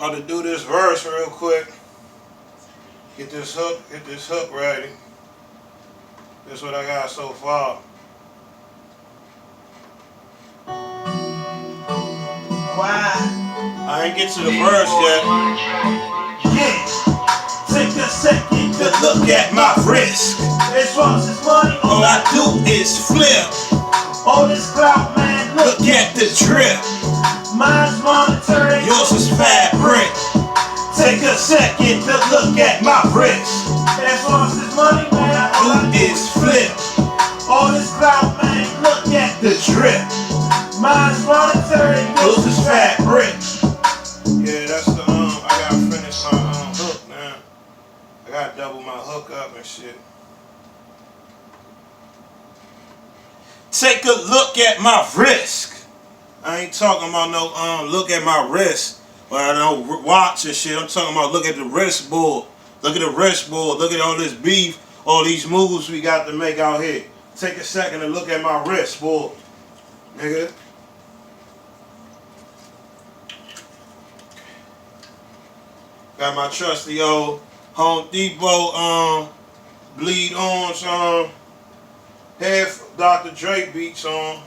About to do this verse real quick. Get this hook ready. This is what I got so far. Why? I ain't get to the verse yet. Yeah. Take a second to look at my wrist. As far as this money, all I do is flip. All this clout, man, look at the drip. Mine's monetary, yours is fabric. Take a second to look at my wrist. As far as this money, man, all I do is flip. All this clout, man, look at the drip. Mine's monetary, yours is fabric. Yeah, that's the I gotta finish my hook now. I gotta double my hook up and shit. Take a look at my wrist. I ain't talking about no look at my wrist or no watch and shit. I'm talking about look at the wrist board. Look at the wrist board. Look at all this beef, all these moves we got to make out here. Take a second to look at my wrist board, nigga. Got my trusty old Home Depot bleed on half Dr. Dre beats on.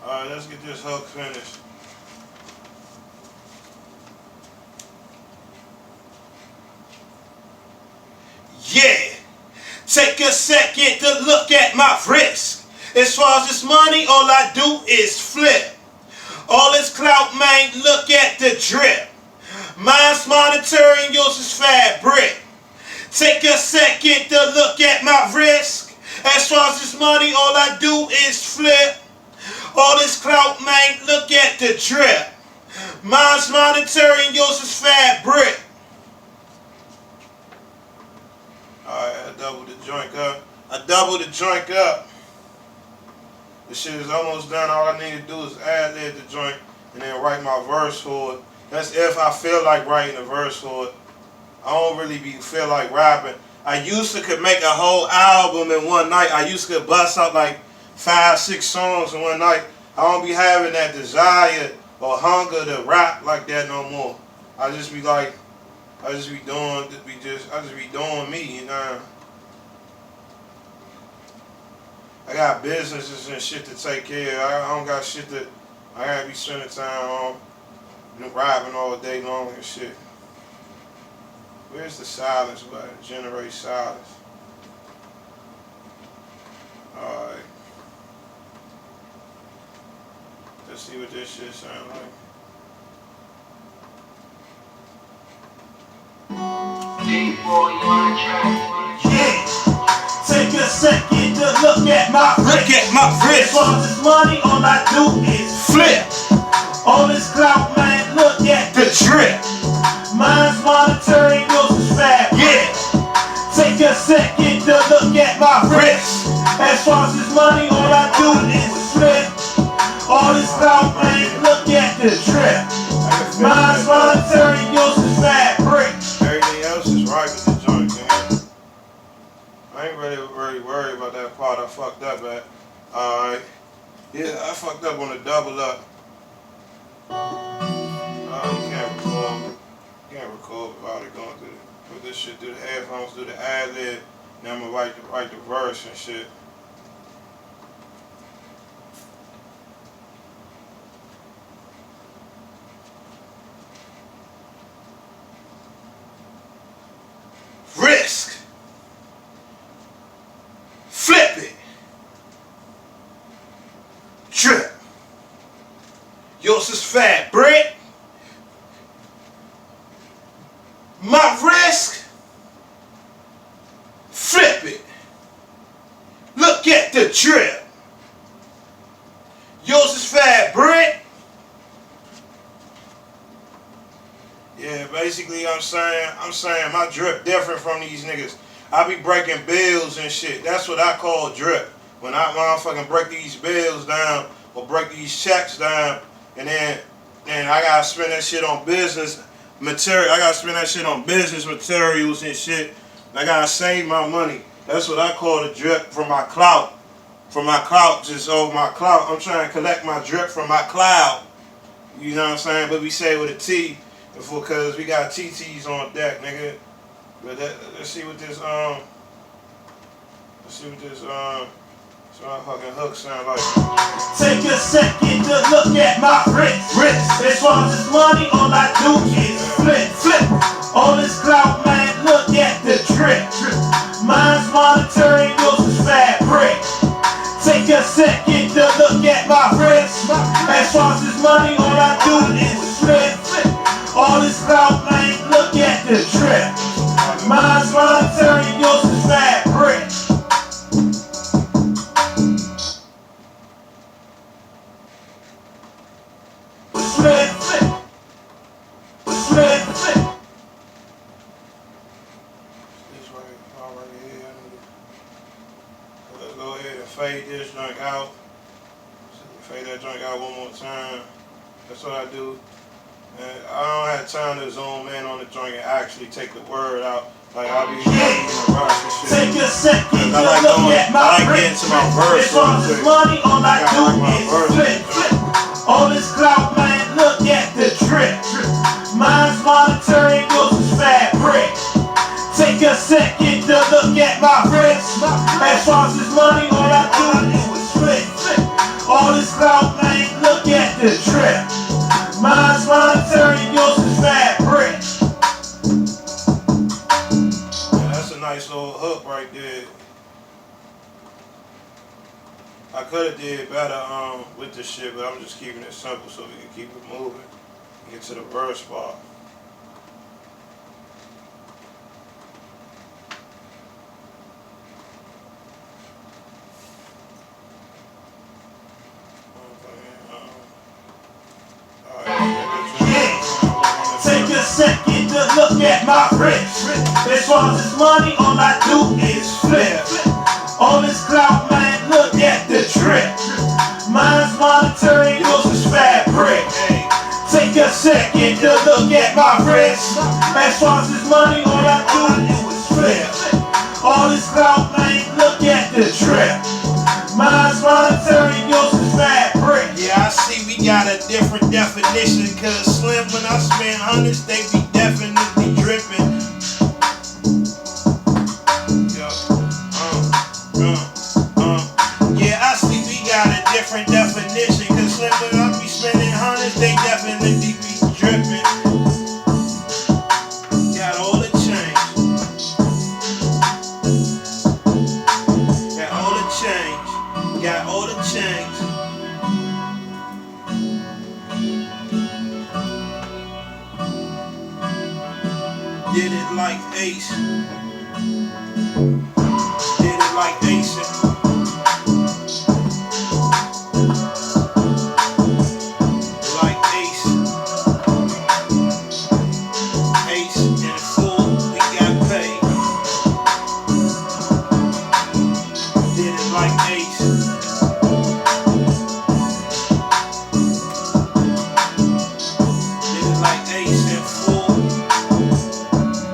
Alright, let's get this hook finished. Yeah, take a second to look at my wrist. As far as this money, all I do is flip. All this clout, man, look at the drip. Mine's monetary and yours is fabric. Take a second to look at my wrist. As far as this money, all I do is flip. All this clout, man, look at the drip. Mine's monetary and yours is fabric. Alright, I doubled the joint up. This shit is almost done. All I need to do is ad-lib the joint and then write my verse for it. That's if I feel like writing a verse for it. I don't really feel like rapping. I used to could make a whole album in one night. I used to bust out like 5-6 songs in one night. I don't be having that desire or hunger to rap like that no more. I just be doing me, you know. I got businesses and shit to take care of. I don't got shit that I gotta be spending time on rapping all day long and shit. Where's the silence button? Generate silence. Alright. Let's see what this shit sound like. Yeah. Take a second to look at my wrist. As far as this money, all I do is flip. All this clout, man, look at the drip. Mine's monetary, yours is fat. Yeah. Take a second to look at my wrist. As far as this money, all I do is flip. All this clout, man, look at the drip. Mine's monetary, yours is fabric. Everything else is right with the joint, man. I ain't really worried about that part I fucked up at. Alright. Yeah, I fucked up on the double up. You can't record without it going through put this shit through the headphones, do the ad-lib, then I'm gonna write the verse and shit. Risk. Flip it. Drip. Yours is fabric. My risk. Flip it. Look at the drip. Yours is fabric. Yeah, basically I'm saying my drip different from these niggas. I be breaking bills and shit. That's what I call drip. When I motherfucking break these bills down or break these checks down, and then I gotta spend that shit on business material. I gotta spend that shit on business materials and shit. I gotta save my money. That's what I call the drip from my clout. From my clout, just over my clout. I'm trying to collect my drip from my cloud. You know what I'm saying? But we say with a T, Cause we got TTs on deck, nigga. But let's see what this fucking hook sound like. Take a second to look at my wrist. As far as this money, all I do is flip. All this clout, man, look at the drip. Mine's monetary, yours is fabric. Take a second to look at my wrist. As far as this money, all I do is flip. All this clout, man, look at the drip. Mine's monetary, yours is fabric. Flip. Let's go ahead and fade this joint out. Fade that joint out one more time. That's what I do. And I don't have time to zoom in on the joint and actually take the word out. Like I'll be in a rush and shit. Take a second to look at my getting to my verse. As far as money, all I do is flip. All this clout, man, look at the drip. Mine's monetary, yours is fabric. Take a second to look at my wrist. As far as this money, all I do is flip. All this clout, man, look at the drip. Mine's monetary, yours is fabric. Yeah, that's a nice little hook right there. I could have did better with this shit, but I'm just keeping it simple so we can keep it moving and get to the verse part. Take a second to look at my wrist. As far as this money, all I do is flip. All this clout, man, look at the drip. Mine's monetary, yours is fabric. Take a second to look at my wrist. As far as this money, all I do is flip. All this clout, man, look at the drip. Mine's monetary, yours is fabric. Yeah, I see we got a different definition. Cause Slim, when I spend hundreds, they be definitely dripping. Yeah, I see we got a different definition. Cause Slim, when I be spending hundreds, they definitely be dripping. Got all the change. Got all the change. Got all the change. Did it like Ace. Did it like Ace. Like Ace. Ace in full, we got paid. Did it like Ace. Did it like Ace in full.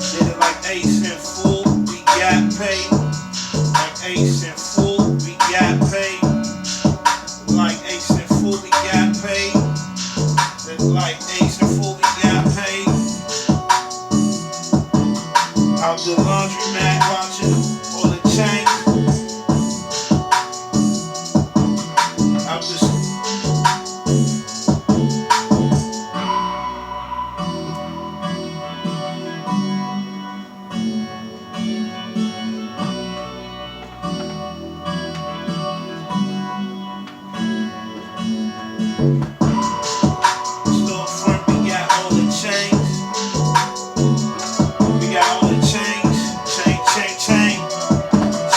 Did it like Ace in full, we got paid. Like Ace in full, we got paid. Like Ace in full, we got paid. Like Ace in full, we got paid. Out the laundromat watching all the change. Out the storefront, we got all the chains. We got all the chains.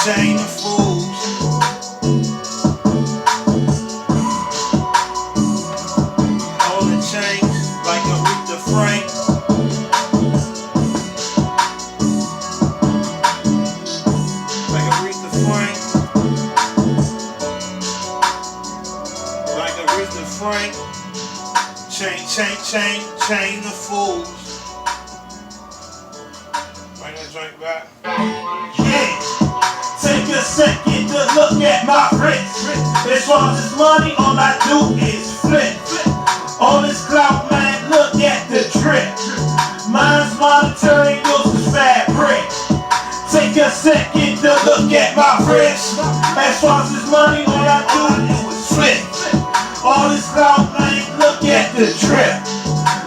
Chain the fools. All the chains, like Aretha Frank. Like Aretha Frank. Like Aretha Frank. Chain the fools. Bring that drink back. Yeah. Take a second to look at my wrist. As far as this money, all I do is flip. All this clout, man, look at the drip. a second to look at my wrist. As far as this money, all I do is flip. All this clout, man, look at the drip.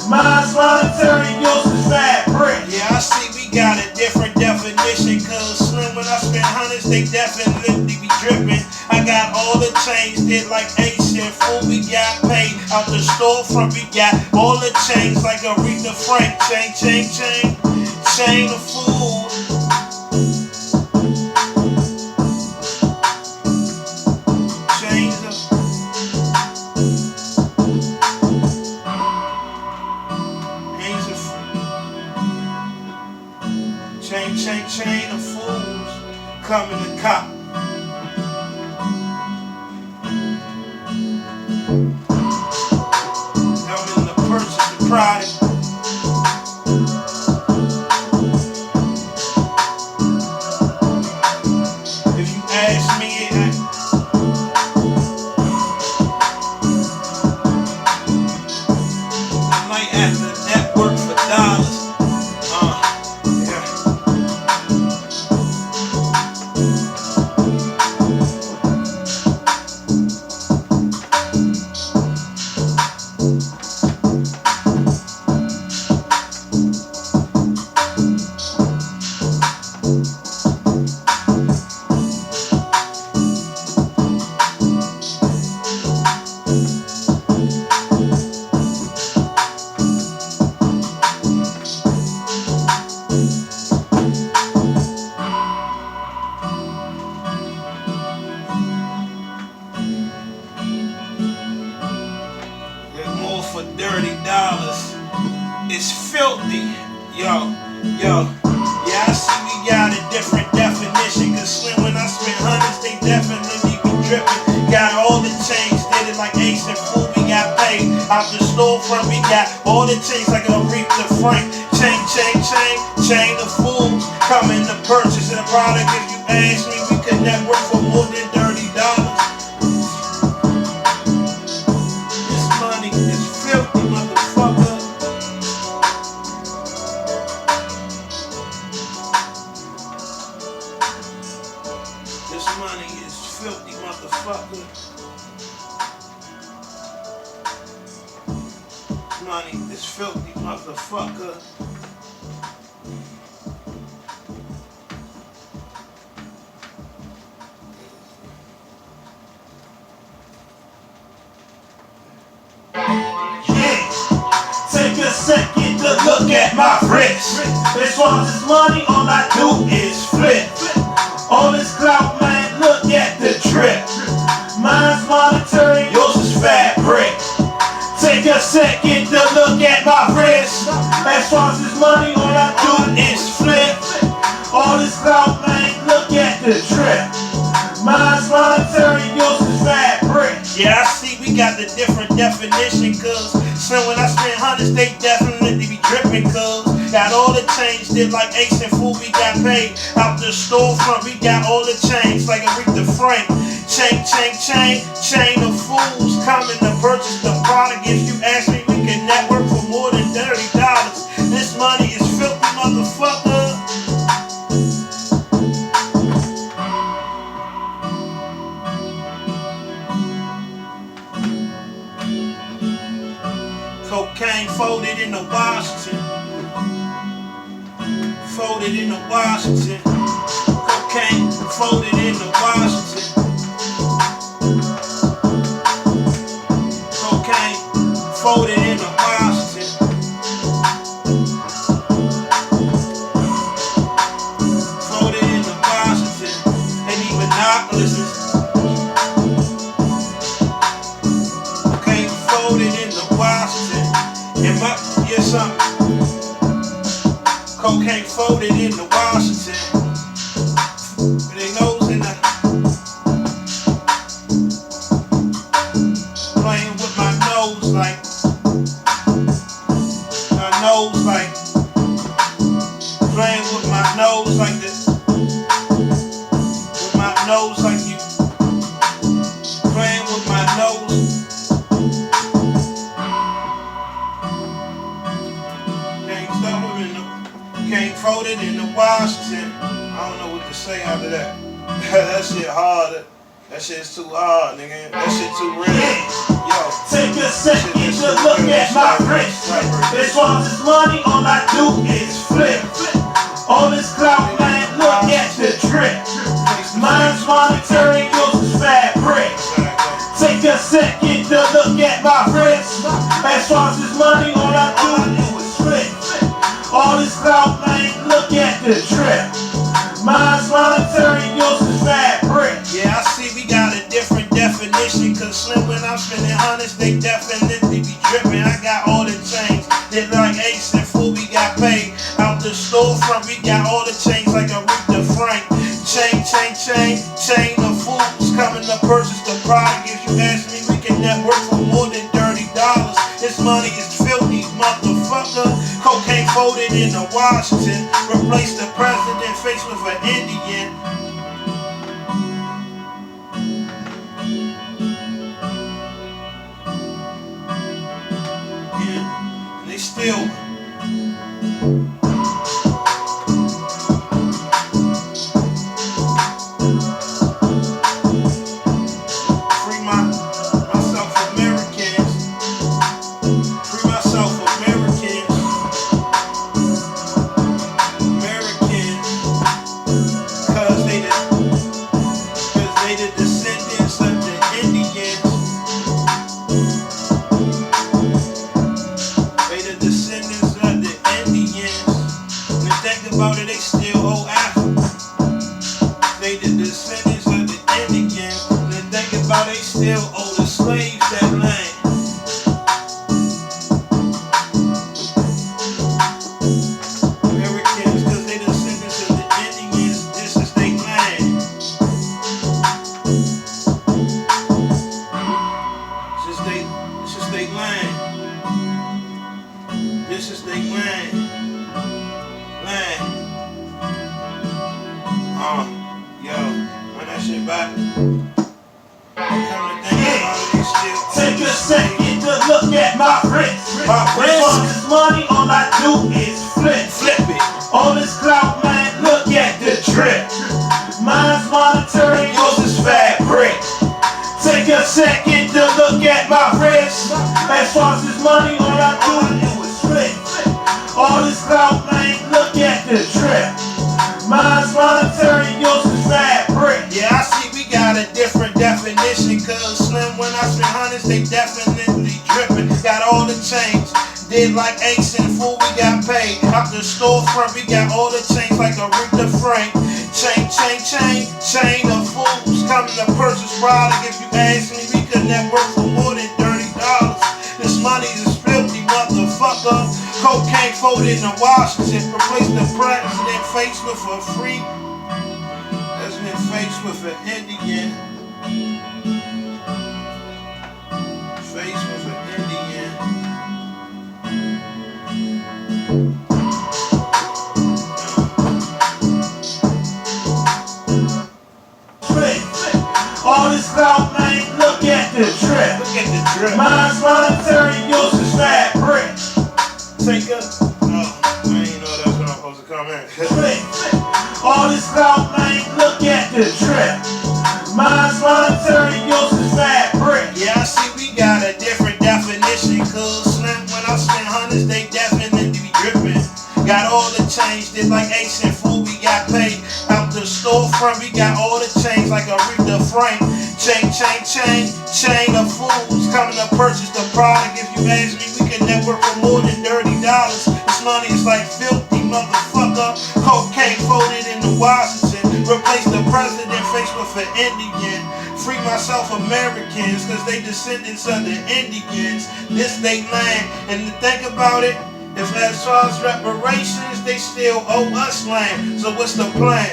Mine's monetary, yours is fabric. Yeah, I see we got a different definition, cause Slim, when I spend hundreds, they definitely be dripping. I got all the chains, did like Ace and Fool, we got paid out the storefront, we got all the chains like Aretha Frank, chain of fool. Chain of fools coming to cop. Coming to purchase the product. If you ask me, I might have to network for dollars. For $30, it's filthy, yo. Yeah, I see we got a different definition, cause Slim, when I spend hundreds, they definitely be dripping. Got all the chains, did it like Ace and Fool, we got paid out the storefront, we got all the chains like Aretha Frank, chain of fools coming to purchase a product. If you ask me, we could network for more than $30. This money is filthy, motherfucker. This money is filthy, motherfucker. Money is filthy, motherfucker. Take a second to look at my wrist. As far as this money, all I do is flip. All this clout, man, look at the drip. Mine's monetary, yours is fabric. Take a second to look at my wrist. As far as this money, all I do is flip. All this clout, man, look at the drip. Mine's monetary, yours is fabric. Yeah, I see we got the different definition, cause so when I spend hundreds, they definitely be dripping, cause got all the chains, did like Ace and Fool, we got paid out the storefront, we got all the chains like Aretha Frank, chain of fools coming to purchase the product. If you ask me, we can network for more than $30. This money is filthy, motherfucker. Cocaine folded into Washington. Folded into Washington. Cocaine folded into Washington. Cocaine folded into Washington. Folded into Washington. And even Monopolists. Cocaine folded into Washington. And something. Cocaine folded into Washington. With their nose in the brother. That shit's too hard, nigga. That shit too real. Yo. Take a second to look at my wrist. As far as this money, all I do is flip. All this clout, man, look at the drip. Mine's monetary, yours is fabric. Take a second to look at my wrist. As far as this money, all I do is flip. All this clout, man, look at the drip. Mine's monetary, yours is fabric. Yeah, I see we got a different definition. Cause Slim, when I'm spending hundreds, they definitely be dripping. I got all the chains. They like Ace and Fool, we got paid. Out the storefront, we got all the chains like Aretha Frank. Chain of fools coming to purchase the product. If you ask me, we can network for more than $30. This money is filthy, motherfucker. Cocaine folded into Washington. Replace the president face with an Indian. Yeah, they still. About it, they still owe Africa. They the descendants of the Indians. And they think about it, they still owe the slaves that land. Americans, cause they descendants of the Indians, this is their land. This is their land. This is their land. Yo, run that shit back. Take a second to look at my wrist. All this money, all I do is flip it. All this clout, man, look at the drip. Mine's monetary, yours is fabric. Take a second to look at my wrist. As far as this money, all I do is flip. All this clout, man, look at the drip. Mine's monetary, yours is fabric. Yeah, I see we got a different definition. Cause Slim, when I spend hundreds, they definitely dripping. Got all the chains. Did like Ace and Fool, we got paid. Out the storefront, we got all the chains like Aretha Frank. Chain of fools coming to purchase product. If you ask me, we could network for more than $30. This money is filthy, motherfucker. Cocaine folded in Washington. Replace the president face with a free. President face with an Indian. Face with an Indian. All this clout, man, look at the drip. Look at the drip. Mine's monetary, yours is fabric. Take a. Oh, I didn't know that's what I'm supposed to come in. All this clout, man, look at the drip. Mine's monetary, yours is fabric. Yeah, I see we got a different definition. Cause Slim, when I spend hundreds, they definitely be dripping. Got all the chains, did like Ace and Fool, we got paid. Out the storefront, we got all the chains like Aretha Frank. Chain of fools coming to purchase the product. If you ask me, we can network for more than $30. This money is like filthy, motherfucker. Cocaine folded into Washington. Replace the president face with an Indian. Free myself Americans, cause they descendants of the Indians. This they land, and to think about it, if as far as reparations, they still owe us land. So what's the plan?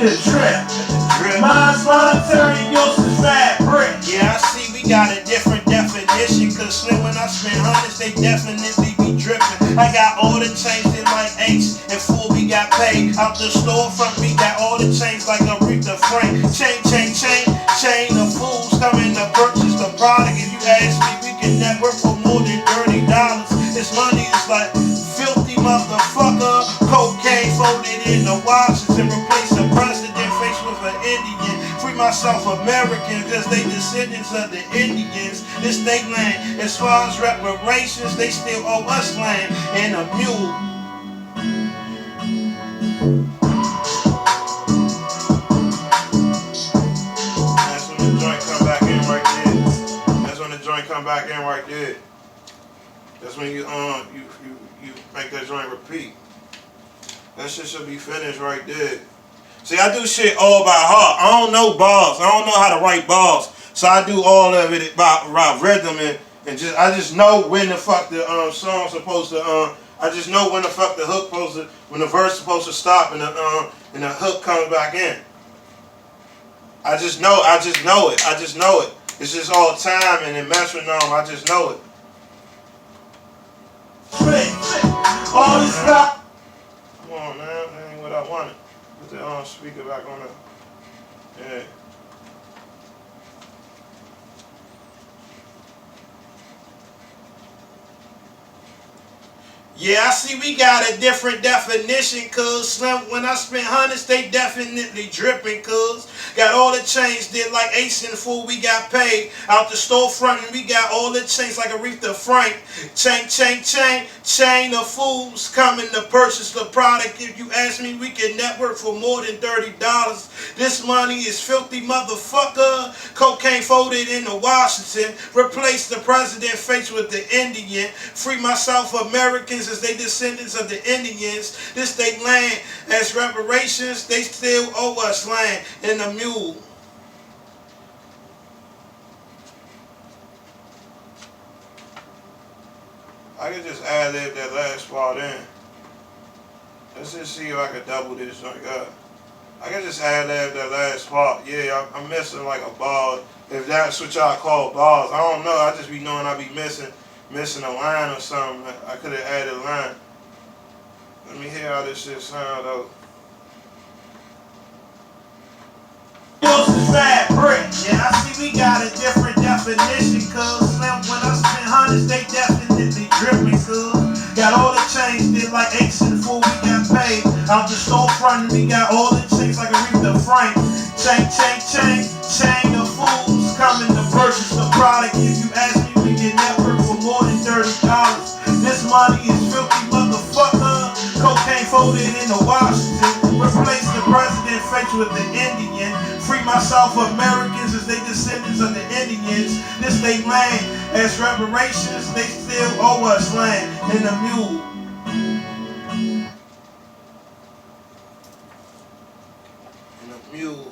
the trip. Mine's monetary, yours is fabric. Yeah, I see we got a different definition. Cause Slim, when I spend hundreds, they definitely be dripping. I got all the chains in like H and full, we got paid. Out the storefront, we got all the chains like Aretha Frank. Chain of fools coming to purchase the product. If you ask me, we can network for more than $30. This money is like filthy motherfucker. Cocaine folded in the Washington. Replace the president face with an Indian. Free myself American, cause they descendants of the Indians. This they land. As far as reparations, they still owe us land and a mule. That's when the joint come back in right there. That's when the joint come back in right there. That's when you make that joint repeat. That shit should be finished right there. See, I do shit all by heart. I don't know bars. I don't know how to write bars. So I do all of it by rhythm and I just know when the fuck the song's supposed to I just know when the fuck the hook supposed to, when the verse supposed to stop and the hook comes back in. I just know it. It's just all time and metronome. I just know it. All this stuff. Come on, man. That ain't what I wanted. Put the speaker back on it. Yeah. Yeah, I see we got a different definition, cuz Slim, when I spend hundreds, they definitely dripping, cuz got all the chains, did like Ace and Fool, we got paid out the storefront, and we got all the chains like Aretha Frank. Chain of fools coming to purchase the product. If you ask me, we can network for more than $30. This money is filthy motherfucker. Cocaine folded into Washington. Replace the president face with the Indian. Free my South Americans as they descendants of the Indians. This they land as reparations. They still owe us land and a mule. I can just ad-lib that last part in. Let's just see if I can double this joint up. I can just ad-lib that last part. Yeah, I'm missing like a bar. If that's what y'all call bars. I don't know. I just be knowing I be missing a line or something. I could have added a line. Let me hear how this shit sound though. Yeah, I see we got a different definition, cuz Slim, when I spend hundreds, they definitely dripping, cuz got all the chains, did like Ace and Fool, we got paid out the storefront, and we got all the chains like Aretha Frank. Chain of fools coming to purchase the product. If you ask me, we can network for more than $30. This money is filthy motherfucker. Cocaine folded into Washington. Replace the president face with the Indian. Free my South Americans as they descendants of the Indians. This they land as reparations. They still owe us land and a mule. And a mule.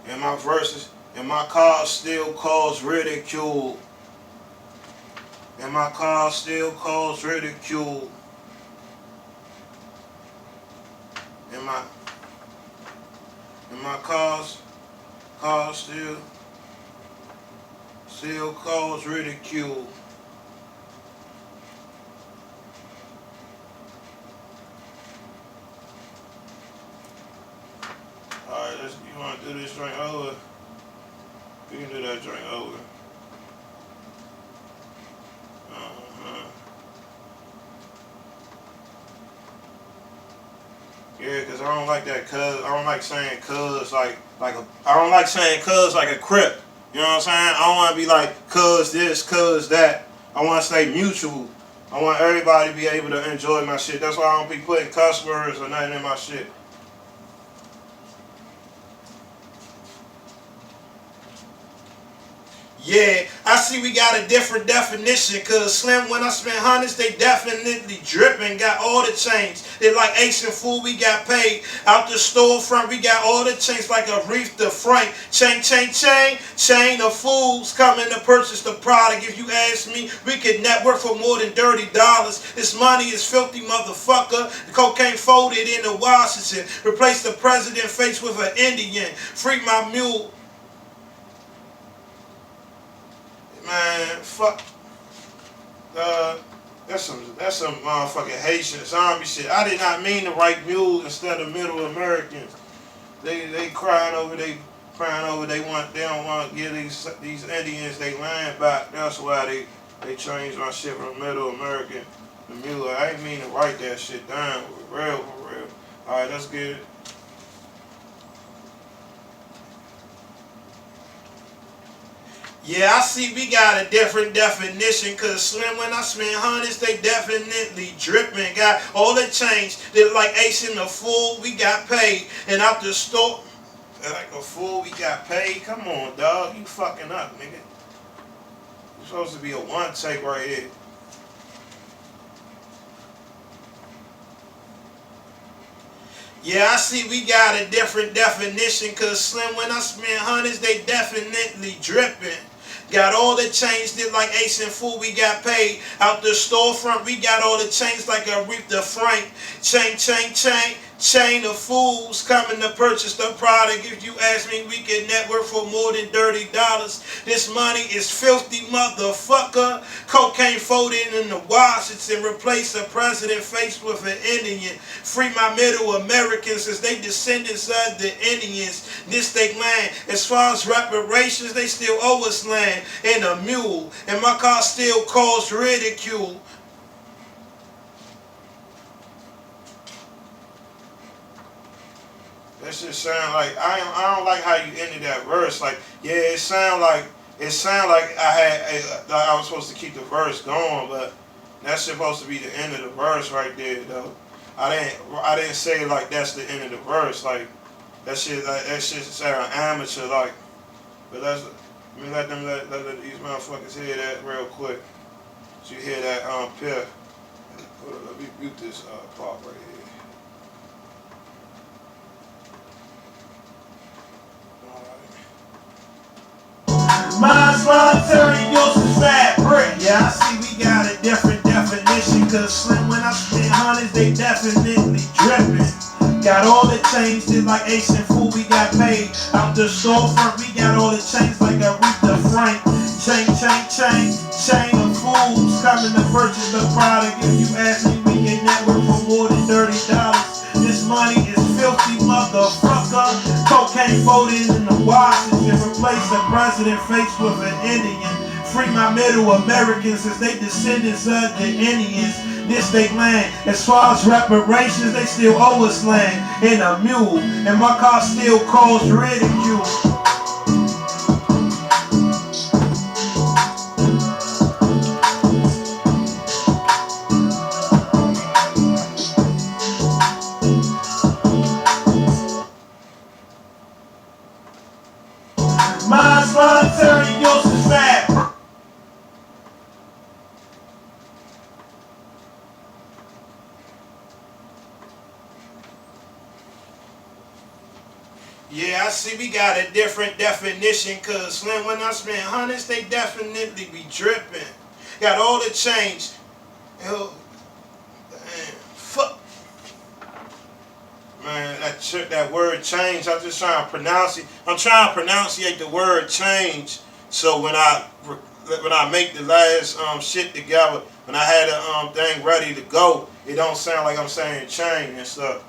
And my verses and my cause still cause ridicule. And my cause still cause ridicule. And my cause still cause ridicule. Alright, you wanna do this joint over? We can do that joint over. Yeah, cause I don't like that cuz. I don't like saying cuz I don't like saying cuz like a crip. You know what I'm saying? I don't want to be like cuz this, cuz that. I want to stay mutual. I want everybody to be able to enjoy my shit. That's why I don't be putting cuss words or nothing in my shit. Yeah, I see we got a different definition, cause Slim, when I spend hundreds, they definitely dripping. Got all the chains. They like Ace and Fool, we got paid. Out the storefront, we got all the chains like a Reef the Frank. Chain, chain, chain, chain of fools coming to purchase the product. If you ask me, we could network for more than $30. This money is filthy, motherfucker. The cocaine folded into Washington. Replace the president face with an Indian. Free my mule. Man, fuck. That's some motherfucking Haitian zombie shit. I did not mean to write mule instead of Middle Americans. They crying over they don't want to give these Indians they land back. That's why they changed my shit from Middle American to mule. I ain't mean to write that shit down. For real. All right, let's get it. Yeah, I see we got a different definition, cause Slim, when I spend hundreds, they definitely dripping. Got all the change. They like Ace and the Fool, we got paid. And out the store, like a fool, we got paid. Come on, dog, you fucking up, nigga. You're supposed to be a one take right here. Yeah, I see we got a different definition, cause Slim, when I spend hundreds, they definitely dripping. Got all the chains, did like Ace and Fool, we got paid. Out the storefront, we got all the chains like a Reef the Frank. Chain, chain, chain, chain of fools coming to purchase the product. If you ask me, we can network for more than $30. This money is filthy, motherfucker. Cocaine folded into Washington. Replace the president face with an Indian. Free my Middle Americans, since they descendants of the Indians. This they land. As far as reparations, they still owe us land and a mule. And my car still cause ridicule. That shit sound like I don't like how you ended that verse. Like, yeah, it sound like I was supposed to keep the verse going, but that's supposed to be the end of the verse right there, though. I didn't say like that's the end of the verse. Like that shit sound amateur like. But let these motherfuckers hear that real quick. So you hear that pip. Hold on, let me mute this part right here. Mine's voluntary, yours is fat brick. Yeah, I see we got a different definition, cause Slim, when I spend hundreds, they definitely dripping. Got all the chains, did like Ace and Fool, we got paid. Out the storefront, we got all the chains like a Reef the Frank. Chain, chain, chain, chain of fools coming to purchase the product. If you ask me, we can network for more than $30. This money is filthy, motherfucker. Cocaine folded in the Washington. Replace the president face with an Indian. Free my Middle Americans, since they descendants of the Indians. This they land. As far as reparations, they still owe us land and a mule. And my car still cause ridicule. Mine's voluntary, yours is fat. Yeah, I see we got a different definition, cause Slim, when I spend hundreds, they definitely be dripping. Got all the change. Yo, damn, fuck. Man, that word change, I'm just trying to pronounce it. I'm trying to pronunciate the word change. So when I make the last shit together, when I had the thing ready to go, it don't sound like I'm saying change and stuff.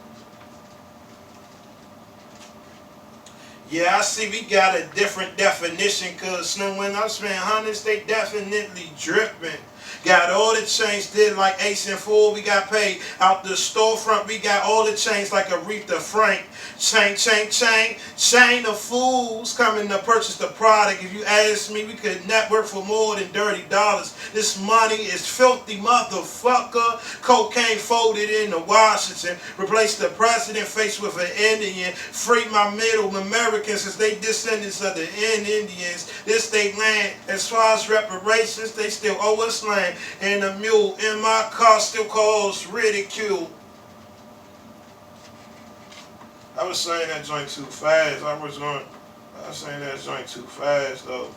Yeah, I see we got a different definition, cause when I spend hundreds, they definitely dripping. Got all the chains, did like Ace and Fool. We got paid out the storefront. We got all the chains like Aretha Frank. Chain, chain, chain, chain of fools coming to purchase the product. If you ask me, we could network for more than $30. This money is filthy, motherfucker. Cocaine folded into Washington. Replace the president face with an Indian. Free my Middle Americans since they descendants of the Indians. This state land, as far as reparations, they still owe us land. And a mule in my car still cause ridicule. I was saying that joint too fast. I was saying that joint too fast though.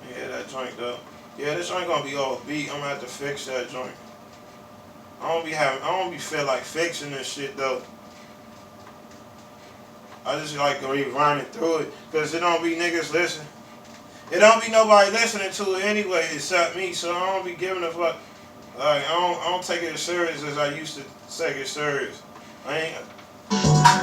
Yeah, that joint though. Yeah, this joint gonna be off beat. I'm gonna have to fix that joint. I don't be feel like fixing this shit though. I just like to be running through it, cause it don't be niggas listening. It don't be nobody listening to it anyway except me, so I don't be giving a fuck. Like I don't take it as serious as I used to take it serious.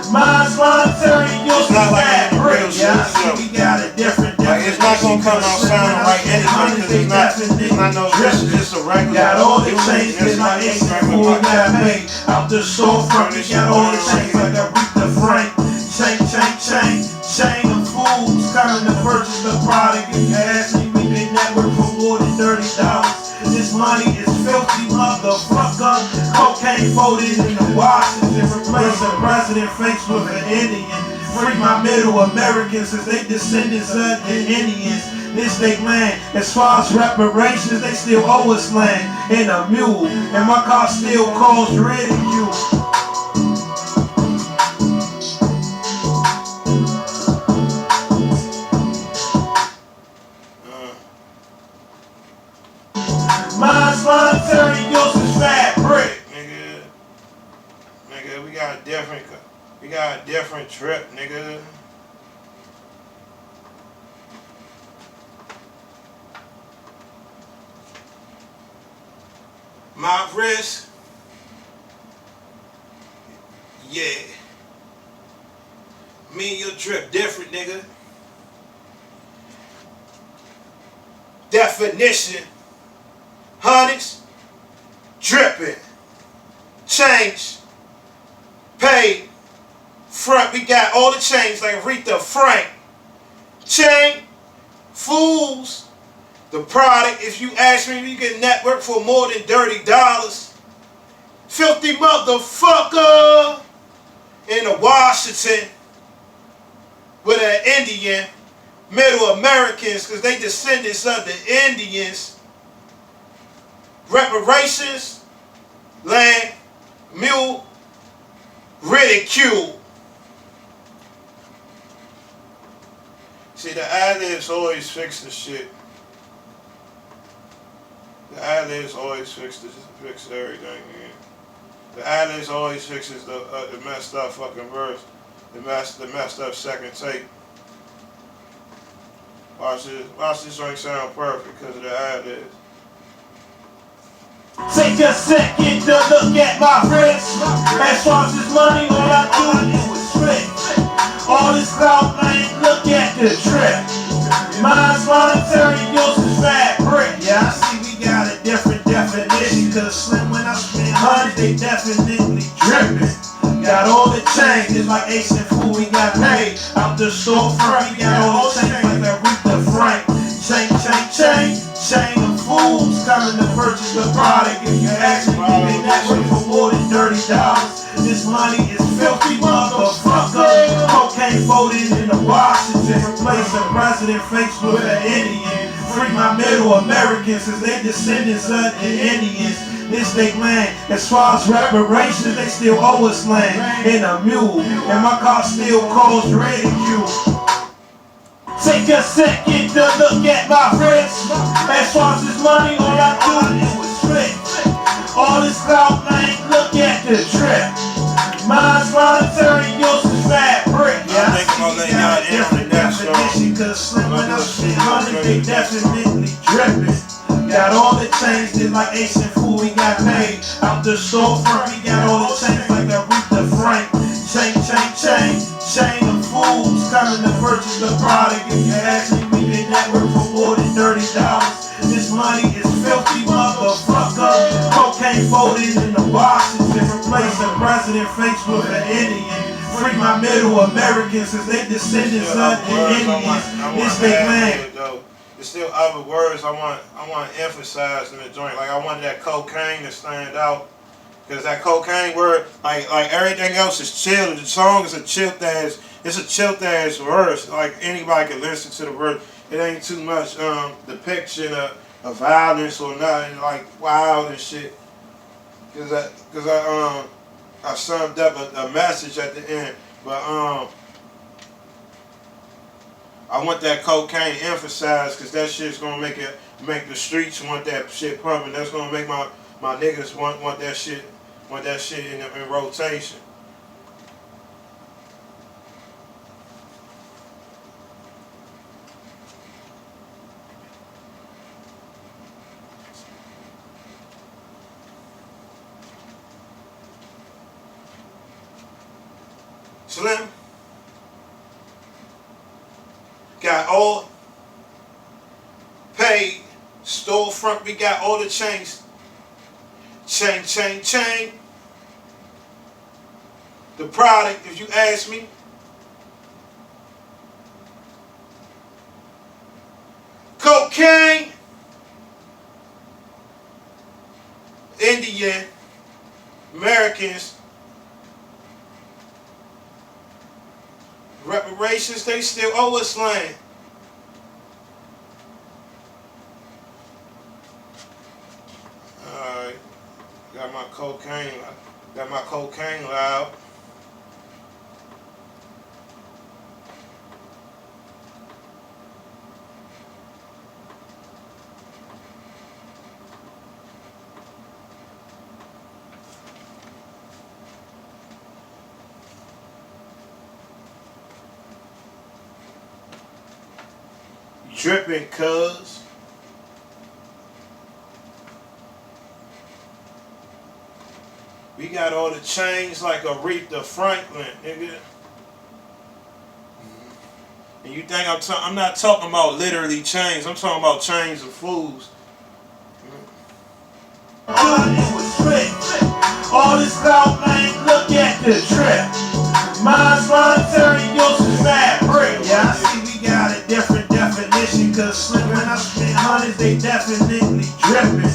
Mine's monetary, yours is that real shit. We got a different like, it's not gonna come out sounding like anything, cause it's not no, this is just a regular. Got all the chains, it's like Ace and Fool. We got paid out the storefront. We got all the chains like Aretha Frank. Chain, chain, chain, chain of fools coming to purchase the product. If you ask me, we been network for more than $30. This money is filthy, motherfucker. Cocaine folded into Washington. Replace the president face with an Indian. Free my Middle Americans since they descendants of the Indians. This they land, as far as reparations, they still owe us land. And a mule, and my car still cause ridicule. Mine's monetary, yours is fat brick. Nigga, we got a different trip, nigga. My wrist, yeah. Me and your drip different, nigga. Definition. Hundreds, dripping, change, paid, front. We got all the chains like Aretha Frank. Chain, fools, the product. If you ask me, we can network for more than $30. Filthy motherfucker in the Washington with an Indian, Middle Americans, because they descendants of the Indians. Reparations, land, mule, ridicule. See, the ad-libs always fix the shit. The ad-libs always fix everything, man. The ad-libs always fixes the messed up fucking verse, the messed up second take. Watch this joint sound perfect because of the ad-libs. Take a second to look at my wrist. As far as this money, all I do is strip. All this clout, man, look at the trip. Mine's monetary, yours is fat brick. Yeah, I see we got a different definition. Cause slim when I spend hundreds, they definitely drippin'. Got all the chains, it's like Ace and Fool. We got paid out the storefront. We got all the chains like Aretha Frank. Chain, chain, chain, chain of fools coming to purchase the product. If you ask me, we been network for more than $30. This money is filthy, motherfucker. Cocaine folded into Washington. Replace the president face with an Indian. Free my Middle Americans since they descendants of the Indians. This they land, as far as reparations, they still owe us land. And a mule, and my car still cause ridicule. Take a second to look at my wrist. As far as this money, all I do is strip. All this clout, man, look at the trip. Mine's monetary, yours is fat brick. Yeah, I think we got a different definition. Cause slim when I spend money, they definitely drippin'. Got all the chains, just like Ace and Fool. We got paid out the storefront. We got all the chains like Aretha Frank. Chain, chain, chain, chain of fools coming to purchase the product. If you ask me, we been network for more than $30. This money is filthy, motherfucker. Cocaine folded in the boxes and replacing president face with an Indian. Free my Middle Americans, cause they descendants of the Indians. This they claim. There's still other words I want to emphasize in the joint. Like I wanted that cocaine to stand out, cause that cocaine word, like everything else is chill. The song is a chill ass. It's a chill ass verse. Like anybody can listen to the verse. It ain't too much depiction of violence or nothing like wild and shit. Cause I summed up a message at the end, but I want that cocaine emphasized because that shit's gonna make the streets want that shit pumping. That's gonna make my niggas want that shit in rotation. Slim got all paid, storefront, we got all the chains. Chain. The product, if you ask me. Cocaine, Indian, Americans, reparations, they still owe us land. Alright, got my cocaine loud. Dripping, cuz. We got all the chains like Aretha Franklin, nigga. And you think I'm not talking about literally chains. I'm talking about chains of fools. All this clout, man, look at the trip. Mine's monetary, yours is mad brick. Yeah, I see we got a different definition, cause Slim when I spend hundreds, they definitely drippin'.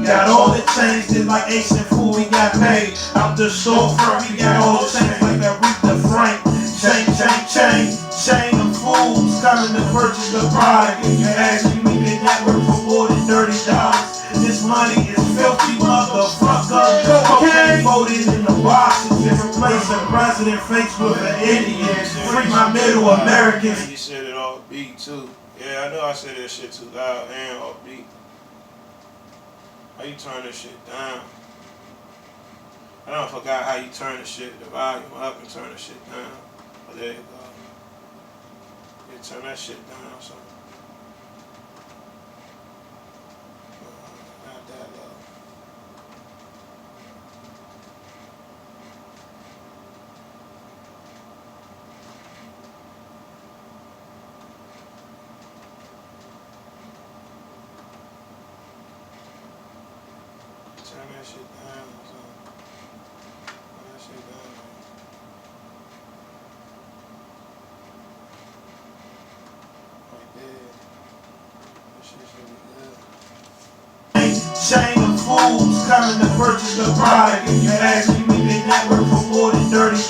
Got all the chains just like Ace and Fool, we got paid. Out the storefront, we got all the chains like that Aretha Frank. Chain of fools coming to purchase the product. If you ask me, we been network for more than $30. This money is filthy, motherfucker. Cocaine folded in the boxes and replacing president face with an Indian. Free my Middle Americans. You said it off beat too. Yeah, I know I said that shit too loud and off beat. How you turn this shit down? I don't forgot how you turn the shit, the volume up and turn the shit down. Oh, there you go. You turn that shit down, so. Not that low. Turn that shit down, so. Turn that shit down. Chain of fools coming to purchase the product. If you ask me, we been network for more than $30.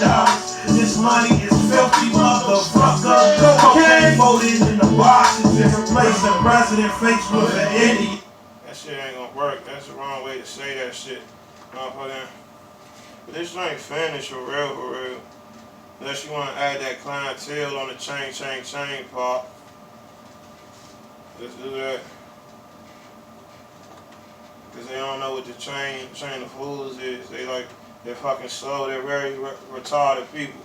This money is filthy, motherfucker. Cocaine folded in the boxes and replacing president face with an Indian. That shit ain't gonna work. That's the wrong way to say that shit. Motherfucker. But this ain't finished for real. Unless you want to add that clientele on the chain part. Let's do that. Because they don't know what the chain of fools is. They're fucking slow. They're very retarded people.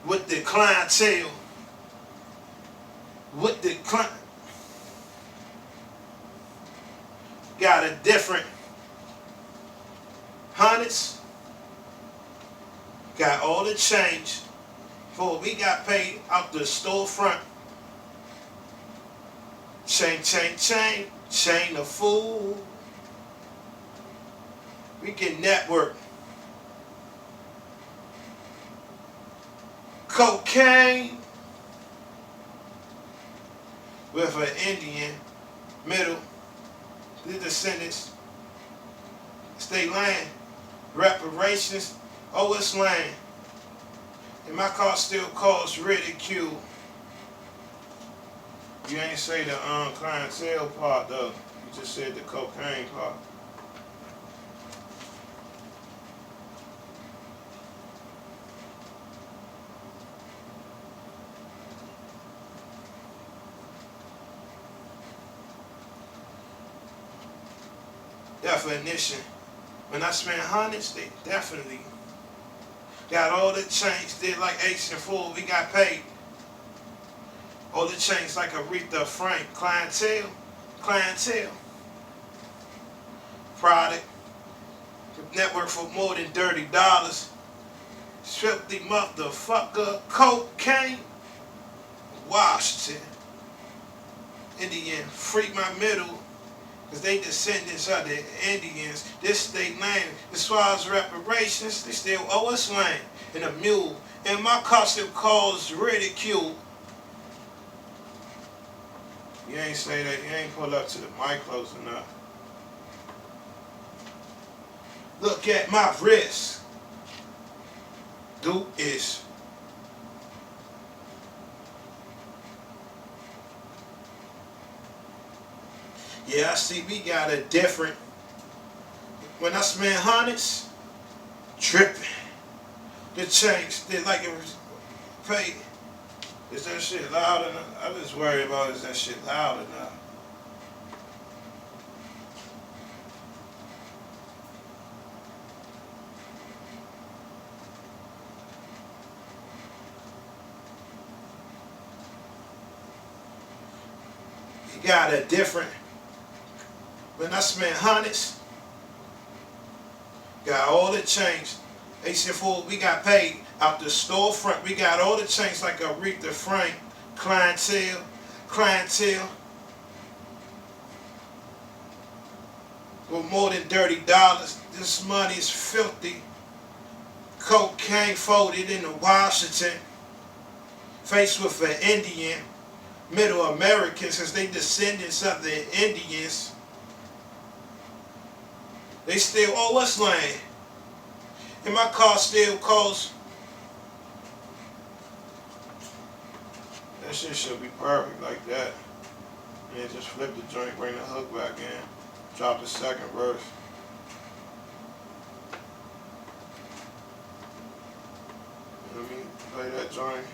With the clientele. Got a different hundreds. Got all the change for we got paid out the storefront. Chain, chain, chain, chain of food. We can network. Cocaine with an Indian middle, the descendants, state land, reparations, oh it's land. And my car still cause ridicule. You ain't say the clientele part though. You just said the cocaine part. Definition. When I spend hundreds, they definitely got all the change. Did like H and Full, we got paid. All the change like Aretha Frank. Clientele. Product. Network for more than $30. Filthy motherfucker. Cocaine. Washington. Indian. Free my middle. Because they descendants of the Indians. This state land, as far as reparations, they still owe us land and a mule. And my car still cause ridicule. You ain't say that, you ain't pull up to the mic close enough. Look at my wrist. Do is. Yeah, I see we got a different. When I spend hundreds, tripping. The change, they like it was paid. Is that shit loud enough? I just worry about is that shit loud enough. You got a different. When I spend hundreds, got all the change. They said, "Fool, we got paid out the storefront. We got all the change like Aretha Frank, clientele. With more than $30. This money is filthy. Cocaine folded into Washington. Faced with an Indian, Middle Americans, since they descendants of the Indians. They still owe us land. And my car still costs. That shit should be perfect like that. Yeah, just flip the joint, bring the hook back in. Drop the second verse. You know what I mean? Play that joint.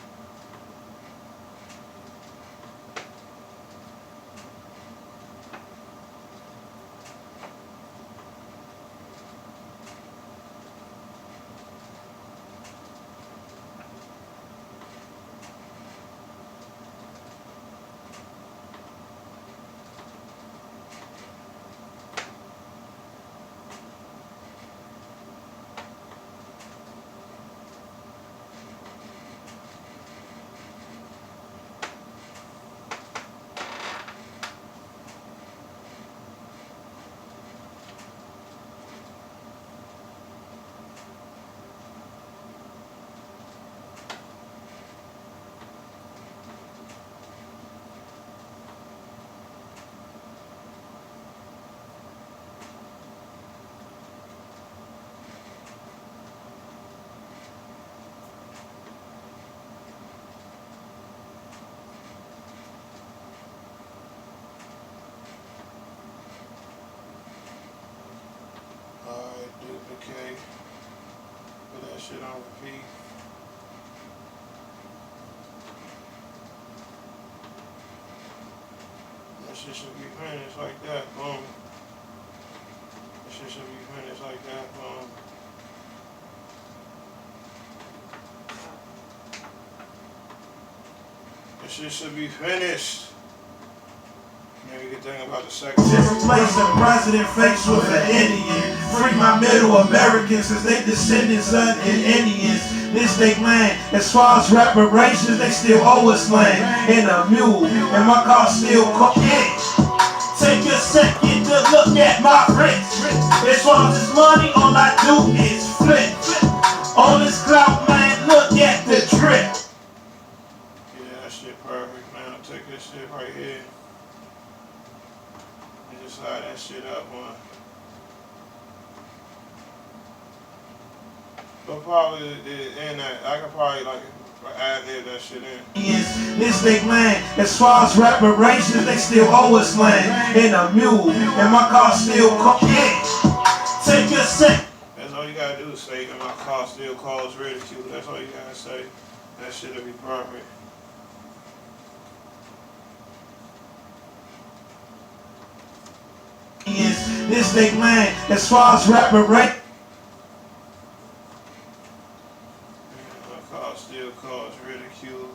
Okay, put that shit on repeat. That shit should be finished like that, boom. That shit should be finished like that, boom. That shit should be finished. Yeah, we can think about the second. Different place a president faced with an Indian. Free my Middle Americans, since they descendants of the Indians. this they claim. As far as reparations, they still owe us land. And a mule, and my car still cooking. Take a second to look at my wrist. As far as this money, all I do is flip. All this clout, man, look at the drip. Yeah, that shit perfect, man. I'll take this shit right here and just slide that shit up, man. But probably in that, I could probably like add that shit in. This they claim. As far as reparations, they still owe us land. And a mule, and my car still cooking. Take a sec. That's all you gotta do is say, and my car still cause ridicule. That's all you gotta say. That shit'll be perfect. This they claim. As far as reparations. Still cause ridicule.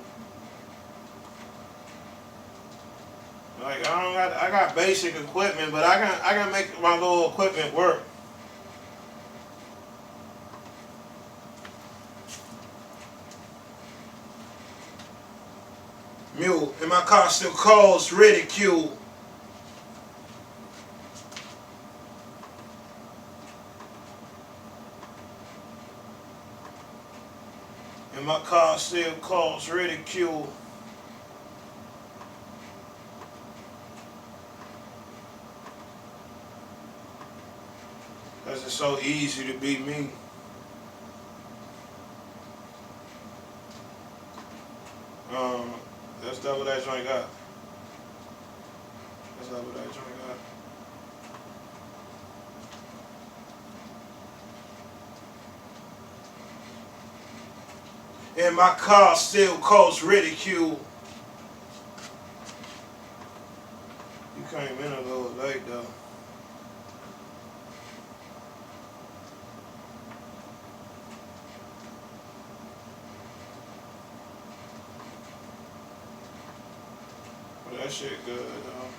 Like I got basic equipment, but I can make my little equipment work. Mule, and my car still cause ridicule. And my car still cause ridicule. Cause it's so easy to be me. That's double that joint got. That's double that joint got. And my car still cause ridicule. You came in a little late though. But that shit good though.